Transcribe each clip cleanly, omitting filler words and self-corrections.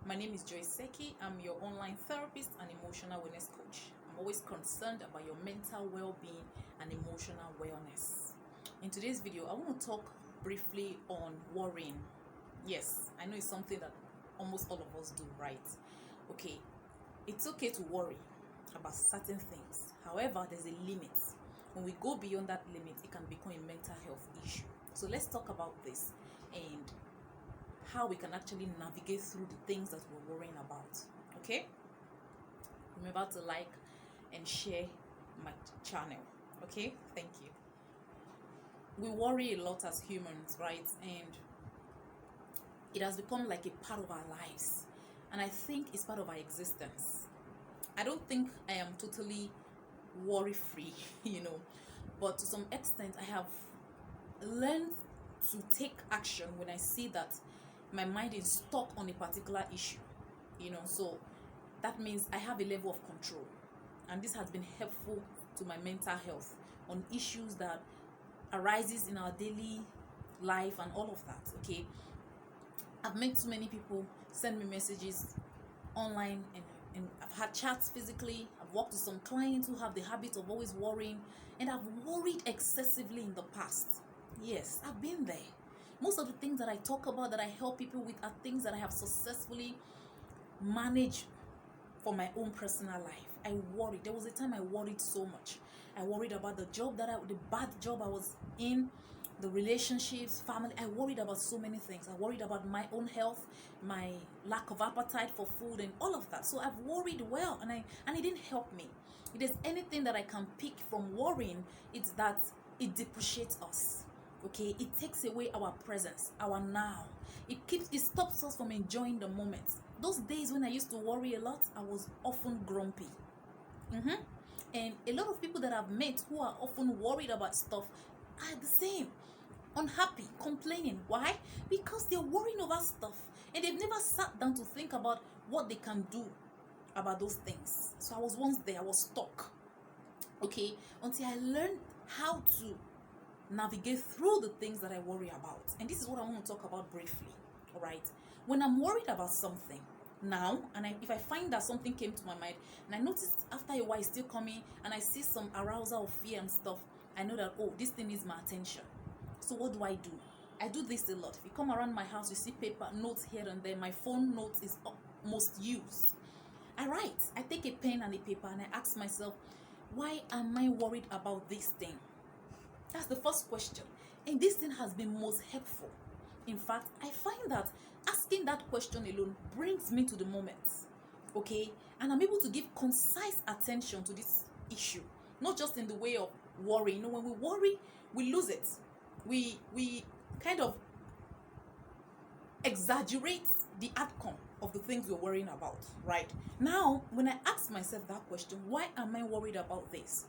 My name is Joyce Seki. I'm your online therapist and emotional wellness coach. I'm always concerned about your mental well-being and emotional wellness. In today's video, I want to talk briefly on worrying. Yes, I know it's something that almost all of us do, right? Okay, it's okay to worry about certain things. However, there's a limit. When we go beyond that limit, it can become a mental health issue. So let's talk about this and how we can actually navigate through the things that we're worrying about. Okay, remember to like and share my channel. Okay, thank you. We worry a lot as humans, right? And it has become like a part of our lives, and I think it's part of our existence. I don't think I am totally worry free but to some extent I have learned to take action when I see that my mind is stuck on a particular issue. So that means I have a level of control, and this has been helpful to my mental health on issues that arises in our daily life and all of that. Okay, I've met too many people send me messages online, and I've had chats physically. I've worked with some clients who have the habit of always worrying, and I've worried excessively in the past. Yes, I've been there. Most of the things that I talk about, that I help people with, are things that I have successfully managed for my own personal life. I worried. There was a time I worried so much. I worried about the bad job I was in, the relationships, family. I worried about so many things. I worried about my own health, my lack of appetite for food, and all of that. So I've worried well, and it didn't help me. If there's anything that I can pick from worrying, it's that it depreciates us. Okay, it takes away our presence, our now. It stops us from enjoying the moment. Those days when I used to worry a lot, I was often grumpy. And a lot of people that I've met who are often worried about stuff are the same. Unhappy, complaining. Why? Because they're worrying over stuff, and they've never sat down to think about what they can do about those things. So I was once there, I was stuck. Okay, until I learned how to navigate through the things that I worry about. And this is what I want to talk about briefly. All right, when I'm worried about something now, and if I find that something came to my mind, and I notice after a while it's still coming, and I see some arousal of fear and stuff, I know that, oh, this thing needs my attention. So what do? I do this a lot. If you come around my house, you see paper notes here and there. My phone notes is most used. I write. I take a pen and a paper, and I ask myself, why am I worried about this thing? That's the first question. And this thing has been most helpful. In fact, I find that asking that question alone brings me to the moment. Okay? And I'm able to give concise attention to this issue. Not just in the way of worry. When we worry, we lose it. We kind of exaggerate the outcome of the things we're worrying about, right? Now, when I ask myself that question, why am I worried about this?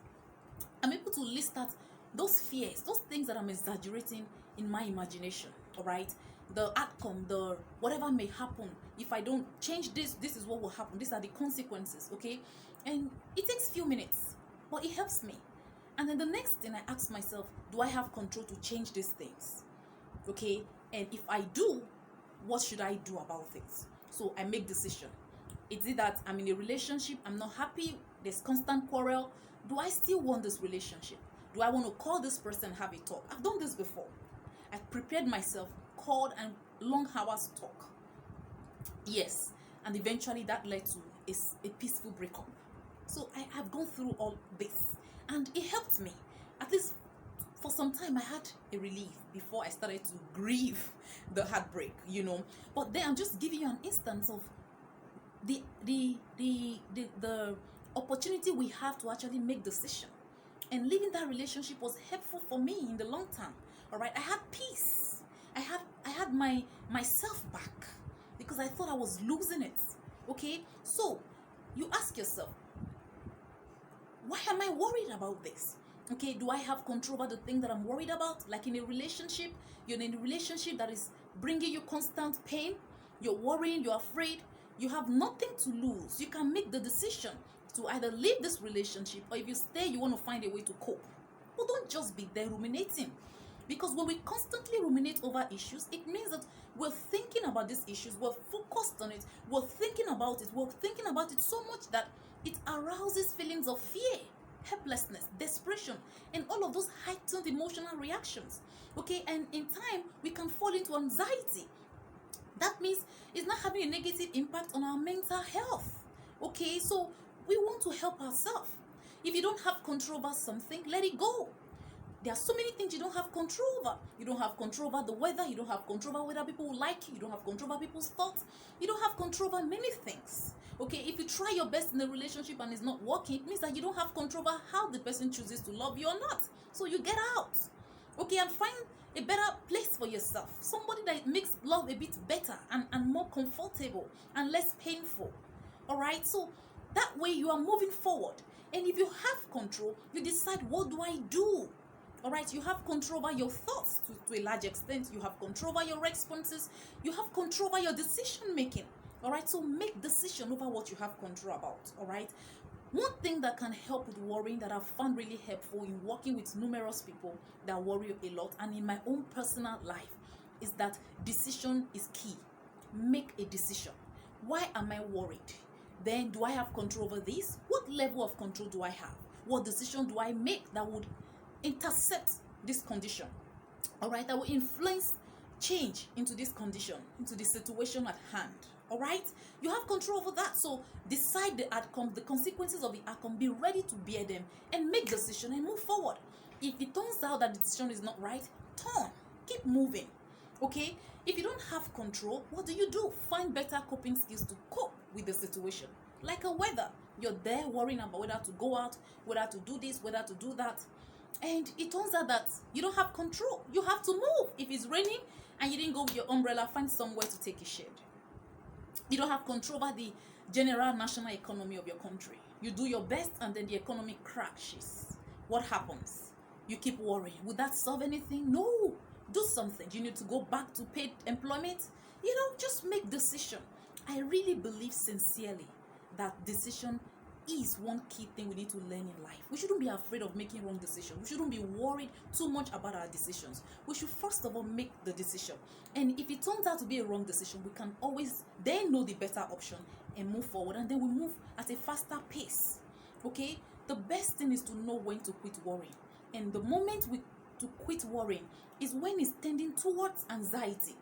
I'm able to list out those fears, those things that I'm exaggerating in my imagination, all right? The outcome, the whatever may happen, if I don't change this is what will happen. These are the consequences, okay? And it takes a few minutes, but it helps me. And then the next thing I ask myself, do I have control to change these things? Okay? And if I do, what should I do about it? So I make decision. Is it that I'm in a relationship, I'm not happy, there's constant quarrel? Do I still want this relationship? Do I want to call this person and have a talk? I've done this before. I've prepared myself, called, and long hours talk. Yes, and eventually that led to a peaceful breakup. So I have gone through all this, and it helped me. At least for some time I had a relief before I started to grieve the heartbreak, But then I'm just giving you an instance of the opportunity we have to actually make decision. And leaving that relationship was helpful for me in the long term. All right, I had peace. I had myself back because I thought I was losing it. Okay, so you ask yourself, why am I worried about this? Okay, do I have control over the thing that I'm worried about? Like in a relationship, you're in a relationship that is bringing you constant pain. You're worrying, you're afraid. You have nothing to lose. You can make the decision to either leave this relationship, or if you stay, you want to find a way to cope. But don't just be there ruminating. Because when we constantly ruminate over issues, it means that we're thinking about these issues, we're focused on it, we're thinking about it so much that it arouses feelings of fear, helplessness, desperation, and all of those heightened emotional reactions. Okay, and in time, we can fall into anxiety. That means it's not having a negative impact on our mental health. Okay, so we want to help ourselves. If you don't have control over something, let it go. There are so many things you don't have control over. You don't have control over the weather. You don't have control over whether people will like you. You don't have control over people's thoughts. You don't have control over many things. Okay, if you try your best in a relationship and it's not working, it means that you don't have control over how the person chooses to love you or not. So you get out. Okay, and find a better place for yourself. Somebody that makes love a bit better and more comfortable and less painful. All right, so that way you are moving forward. And if you have control, you decide, what do I do? All right, you have control over your thoughts to a large extent. You have control over your responses. You have control over your decision making. All right, so make decision over what you have control about. All right, one thing that can help with worrying that I've found really helpful in working with numerous people that worry a lot and in my own personal life is that decision is key. Make a decision. Why am I worried? Then do I have control over this? What level of control do I have? What decision do I make that would intercept this condition? All right, that will influence change into this condition, into the situation at hand. All right, you have control over that. So decide the outcome, the consequences of the outcome, be ready to bear them and make decision and move forward. If it turns out that the decision is not right, turn, keep moving. Okay, if you don't have control, what do? Find better coping skills to cope with the situation. Like a weather, you're there worrying about whether to go out, whether to do this, whether to do that, and it turns out that you don't have control. You have to move. If it's raining and you didn't go with your umbrella, find somewhere to take a shade. You don't have control over the general national economy of your country. You do your best and then the economy crashes. What happens? You keep worrying. Would that solve anything? No. Do something. Do you need to go back to paid employment? Just make decision. I really believe sincerely that decision is one key thing we need to learn in life. We shouldn't be afraid of making wrong decisions. We shouldn't be worried too much about our decisions. We should first of all make the decision. And if it turns out to be a wrong decision, we can always then know the better option and move forward. And then we move at a faster pace. Okay? The best thing is to know when to quit worrying. And the moment to quit worrying is when it's tending towards anxiety.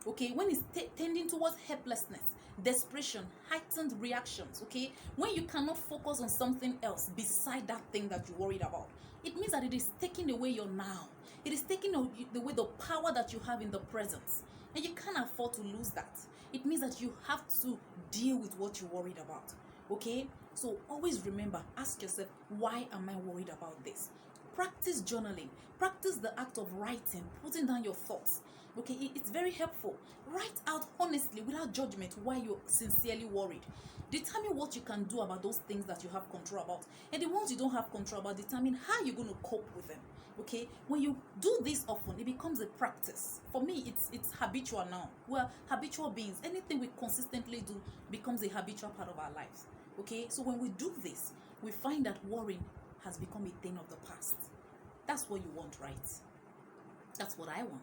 Okay? When it's tending towards helplessness, desperation, heightened reactions. Okay, when you cannot focus on something else beside that thing that you worried about, it means that it is taking away your now. It is taking away the power that you have in the present, and you can't afford to lose that. It means that you have to deal with what you worried about. Okay, so always remember, ask yourself, why am I worried about this? Practice journaling. Practice the act of writing, putting down your thoughts. Okay, it's very helpful. Write out honestly, without judgment, why you're sincerely worried. Determine what you can do about those things that you have control about. And the ones you don't have control about, determine how you're going to cope with them. Okay, when you do this often, it becomes a practice. For me, it's habitual now. We're habitual beings. Anything we consistently do becomes a habitual part of our lives. Okay, so when we do this, we find that worrying has become a thing of the past. That's what you want, right? That's what I want.